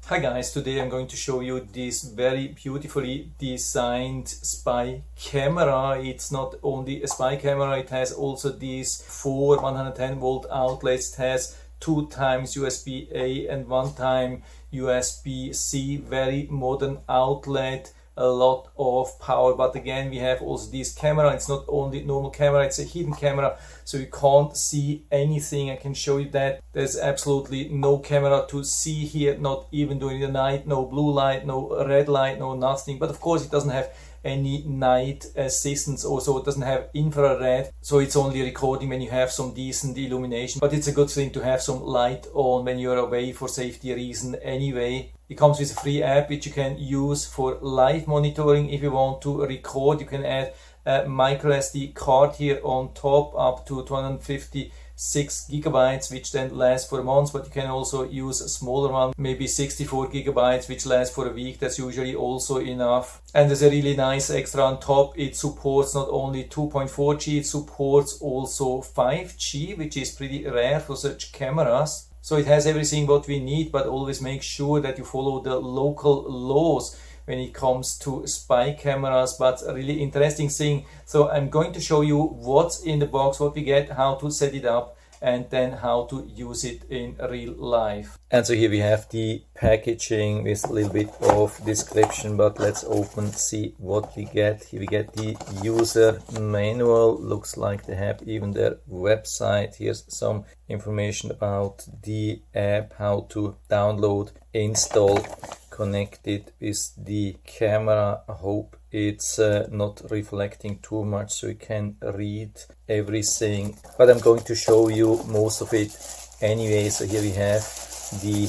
Hi guys, today I'm going to show you this very beautifully designed spy camera. It's not only a spy camera, it has also these 4 110 volt outlets. It has 2 times USB-A and 1 time USB-C, very modern outlet, a lot of power. But again, we have also this camera. It's not only normal camera, it's a hidden camera, so you can't see anything. I can show you that there's absolutely no camera to see here, not even during the night. No blue light, no red light, no nothing. But of course it doesn't have any night assistance. Also it doesn't have infrared, so it's only recording when you have some decent illumination. But it's a good thing to have some light on when you're away for safety reason anyway. It comes with a free app which you can use for live monitoring. If you want to record, you can add a micro SD card here on top, up to 256 gigabytes, which then lasts for a month. But you can also use a smaller one, maybe 64 gigabytes, which lasts for a week. That's usually also enough. And there's a really nice extra on top. It supports not only 2.4G, it supports also 5G, which is pretty rare for such cameras. So it has everything what we need, but always make sure that you follow the local laws when it comes to spy cameras. But a really interesting thing. So I'm going to show you what's in the box, what we get, how to set it up, and then how to use it in real life. And so here we have the packaging with a little bit of description, but let's open, see what we get. Here we get the user manual. Looks like they have even their website. Here's some information about the app, how to download, install, connect it with the camera. I hope it's not reflecting too much so you can read everything, but I'm going to show you most of it anyway. So here we have the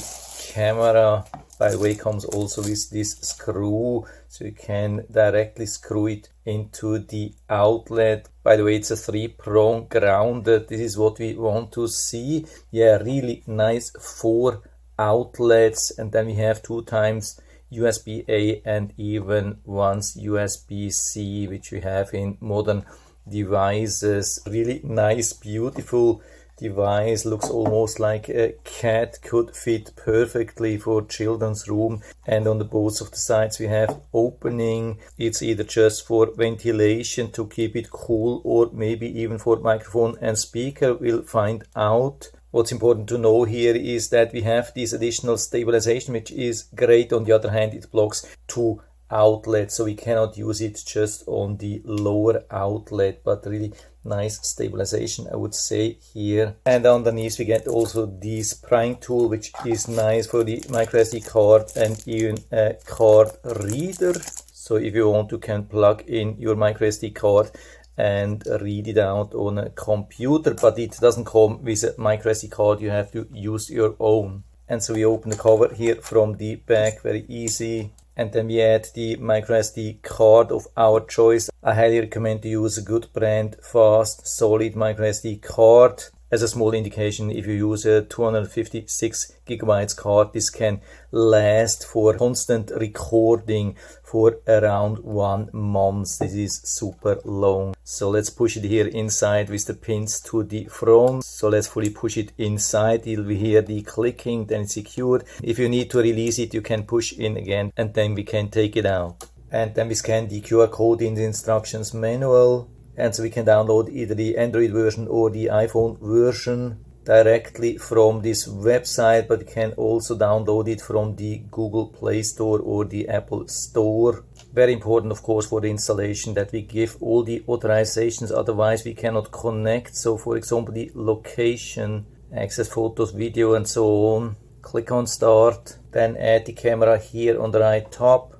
camera. By the way, it comes also with this screw, so you can directly screw it into the outlet. By the way, it's a 3-prong grounded. This is what we want to see. Yeah, really nice 4 outlets, and then we have 2 times USB-A and even once USB-C, which we have in modern devices. Really nice, beautiful device. Looks almost like a cat, could fit perfectly for children's room. And on the both of the sides we have opening. It's either just for ventilation to keep it cool, or maybe even for microphone and speaker. We'll find out. What's important to know here is that we have this additional stabilization, which is great. On the other hand, it blocks 2 outlets, so we cannot use it just on the lower outlet, but really nice stabilization, I would say, here. And underneath we get also this prying tool, which is nice for the micro SD card and even a card reader. So if you want, you can plug in your micro SD card and read it out on a computer, but it doesn't come with a micro SD card. You have to use your own. And so we open the cover here from the back, very easy, and then we add the micro SD card of our choice. I highly recommend to use a good brand, fast, solid micro SD card. As a small indication, if you use a 256 gigabytes card, this can last for constant recording for around 1 month. This is super long. So let's push it here inside with the pins to the front. So let's fully push it inside. You'll hear the clicking, then it's secured. If you need to release it, you can push in again, and then we can take it out. And then we scan the QR code in the instructions manual. And so we can download either the Android version or the iPhone version directly from this website, but you can also download it from the Google Play Store or the Apple Store. Very important, of course, for the installation that we give all the authorizations, otherwise we cannot connect. So for example, the location, access photos, video and so on. Click on start, then add the camera here on the right top.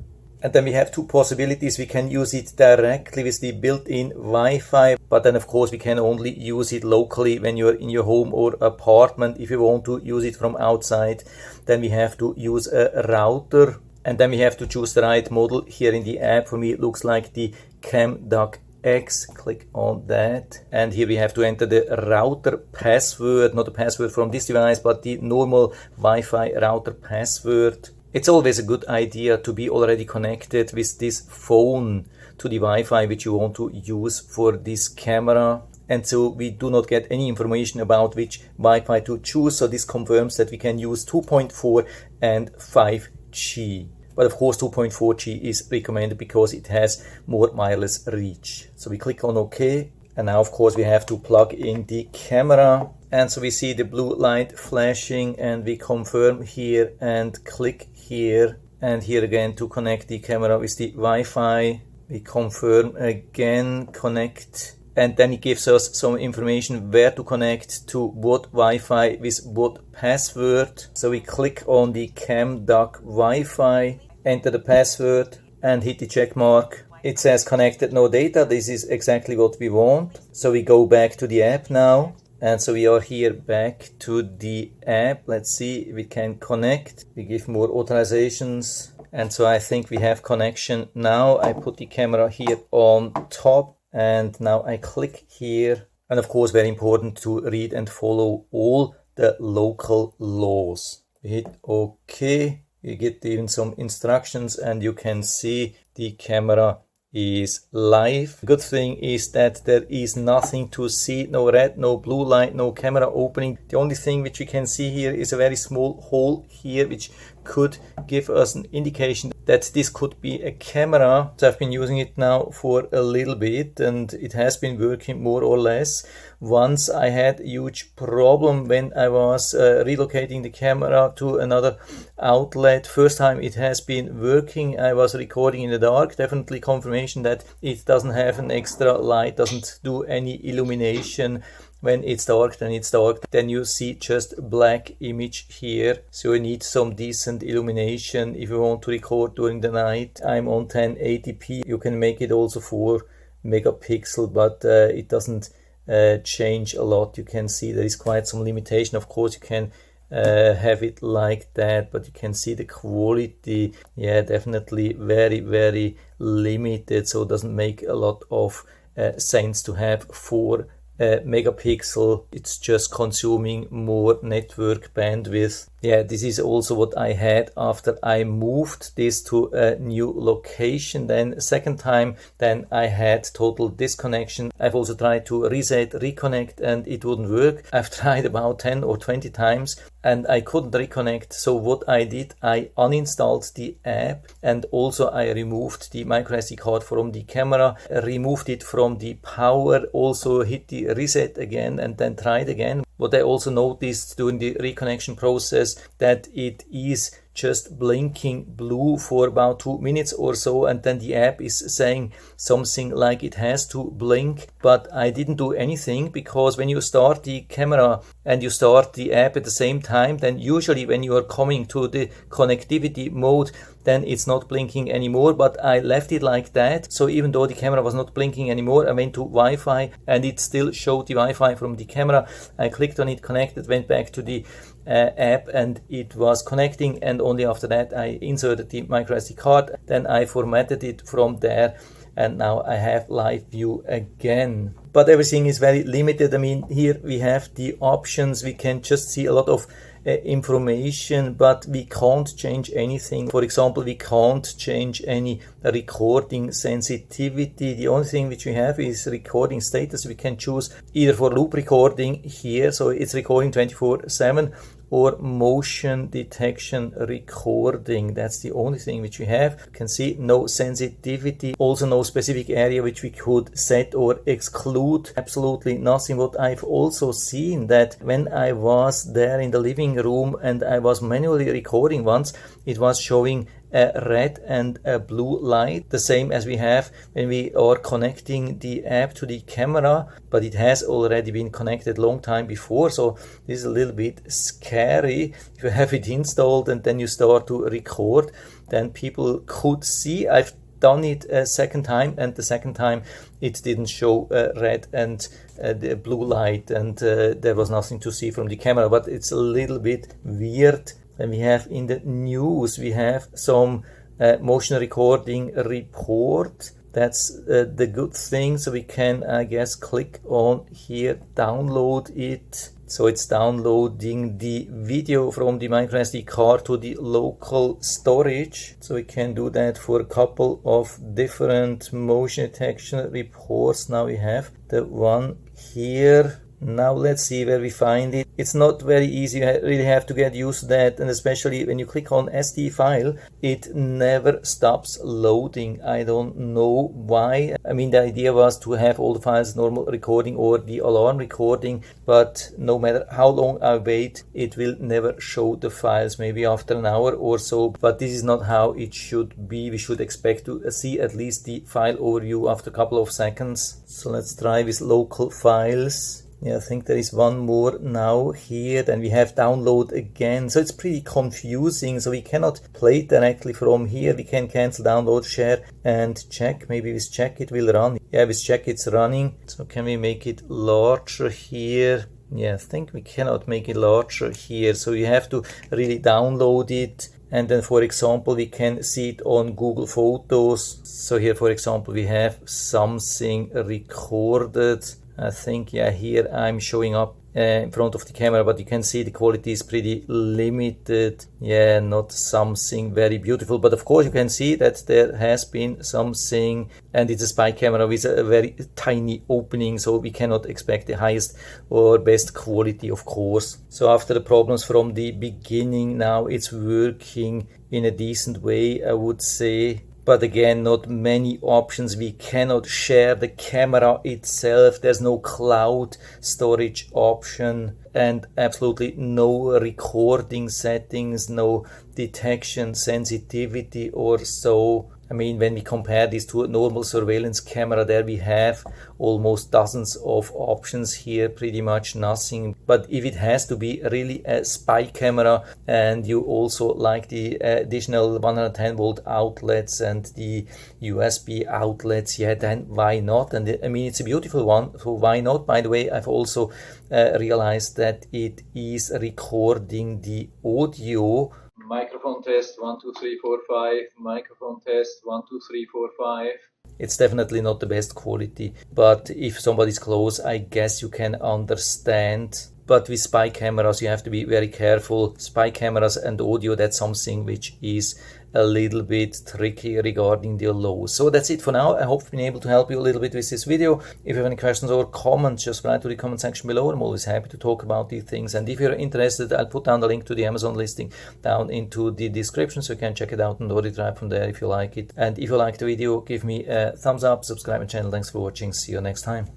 And then we have 2 possibilities. We can use it directly with the built-in Wi-Fi, but then of course we can only use it locally when you're in your home or apartment. If you want to use it from outside, then we have to use a router, and then we have to choose the right model. Here in the app, for me it looks like the CAMDUCK-X. Click on that, and here we have to enter the router password, not the password from this device, but the normal Wi-Fi router password. It's always a good idea to be already connected with this phone to the Wi-Fi which you want to use for this camera. and so we do not get any information about which Wi-Fi to choose. So this confirms that we can use 2.4 and 5G. But of course 2.4G is recommended because it has more wireless reach. So we click on OK, and now of course we have to plug in the camera. And so we see the blue light flashing, and we confirm here and click here. And here again to connect the camera with the Wi-Fi. We confirm again, connect. And then it gives us some information where to connect to what Wi-Fi with what password. So we click on the CAMDUCK Wi-Fi, enter the password and hit the check mark. It says connected, no data. This is exactly what we want. So we go back to the app now. And so we are here back to the app. Let's see if we can connect. We give more authorizations. And so I think we have connection now. I put the camera here on top, and now I click here. And of course, very important to read and follow all the local laws. We hit OK. You get even some instructions, and you can see the camera is live. The good thing is that there is nothing to see, no red, no blue light, no camera opening. The only thing which we can see here is a very small hole here, which could give us an indication that this could be a camera. So I've been using it now for a little bit, and it has been working more or less. Once I had a huge problem when I was relocating the camera to another outlet. First time it has been working. I was recording in the dark. Definitely confirmation that it doesn't have an extra light, doesn't do any illumination. When it's dark, then it's dark. Then you see just black image here. So you need some decent illumination if you want to record during the night. I'm on 1080p. You can make it also 4 megapixel, but it doesn't change a lot. You can see there is quite some limitation. Of course, you can have it like that, but you can see the quality, yeah, definitely very, very limited. So it doesn't make a lot of sense to have 4 megapixel. It's just consuming more network bandwidth. Yeah, this is also what I had after I moved this to a new location. Then second time, then I had total disconnection. I've also tried to reset, reconnect, and it wouldn't work. I've tried about 10 or 20 times and I couldn't reconnect. So what I did, I uninstalled the app, and also I removed the microSD card from the camera, removed it from the power, also hit the reset again and then tried again. What I also noticed during the reconnection process, that it is just blinking blue for about 2 minutes or so, and then the app is saying something like it has to blink, but I didn't do anything, because when you start the camera and you start the app at the same time, then usually when you are coming to the connectivity mode, then it's not blinking anymore. But I left it like that. So even though the camera was not blinking anymore, I went to Wi-Fi and it still showed the Wi-Fi from the camera. I clicked on it, connected, went back to the app, and it was connecting. And only after that I inserted the microSD card. Then I formatted it from there, and now I have live view again. But everything is very limited. I mean, here we have the options. We can just see a lot of information, but we can't change anything. For example, we can't change any recording sensitivity. The only thing which we have is recording status. We can choose either for loop recording here, so it's recording 24/7, or motion detection recording. That's the only thing which we have. You can see no sensitivity, also no specific area which we could set or exclude. Absolutely nothing. What I've also seen, that when I was there in the living room and I was manually recording once, it was showing a red and a blue light, the same as we have when we are connecting the app to the camera, but it has already been connected long time before. So this is a little bit scary. If you have it installed and then you start to record, then people could see. I've done it a second time, and the second time it didn't show red and the blue light, and there was nothing to see from the camera. But it's a little bit weird. Then we have in the news, we have some motion recording report. That's the good thing. So we can, I guess, click on here, download it. So it's downloading the video from the microSD card to the local storage. So we can do that for a couple of different motion detection reports. Now we have the one here. Now let's see where we find it. It's not very easy, you really have to get used to that, and especially when you click on SD file, it never stops loading. I don't know why. I mean, the idea was to have all the files normal recording or the alarm recording, but no matter how long I wait, it will never show the files, maybe after an hour or so, but this is not how it should be. We should expect to see at least the file overview after a couple of seconds. So let's try with local files. Yeah, I think there is one more now here, then we have download again, so it's pretty confusing. So we cannot play it directly from here. We can cancel download, share and check. Maybe with check it will run. Yeah, with check it's running. So can we make it larger here? Yeah, I think we cannot make it larger here, so you have to really download it. And then, for example, we can see it on Google Photos. So here, for example, we have something recorded. I think, yeah, here I'm showing up in front of the camera, but you can see the quality is pretty limited. Yeah, not something very beautiful, but of course you can see that there has been something, and it's a spy camera with a very tiny opening, so we cannot expect the highest or best quality, of course. So after the problems from the beginning, now it's working in a decent way, I would say. But again, not many options. We cannot share the camera itself. There's no cloud storage option and absolutely no recording settings, no detection sensitivity or so. I mean, when we compare this to a normal surveillance camera, there we have almost dozens of options. Here pretty much nothing. But if it has to be really a spy camera and you also like the additional 110 volt outlets and the USB outlets, yeah, then why not? And I mean, it's a beautiful one, so why not? By the way, I've also realized that it is recording the audio. Microphone test 1 2 3 4 5. Microphone test 1 2 3 4 5. It's definitely not the best quality, but if somebody's close, I guess you can understand. But with spy cameras, you have to be very careful. Spy cameras and audio, that's something which is a little bit tricky regarding the law. So that's it for now. I hope I've been able to help you a little bit with this video. If you have any questions or comments, just write to the comment section below. I'm always happy to talk about these things. And if you're interested, I'll put down the link to the Amazon listing down into the description, so you can check it out and order it right from there if you like it. And if you like the video, give me a thumbs up, subscribe my channel. Thanks for watching. See you next time.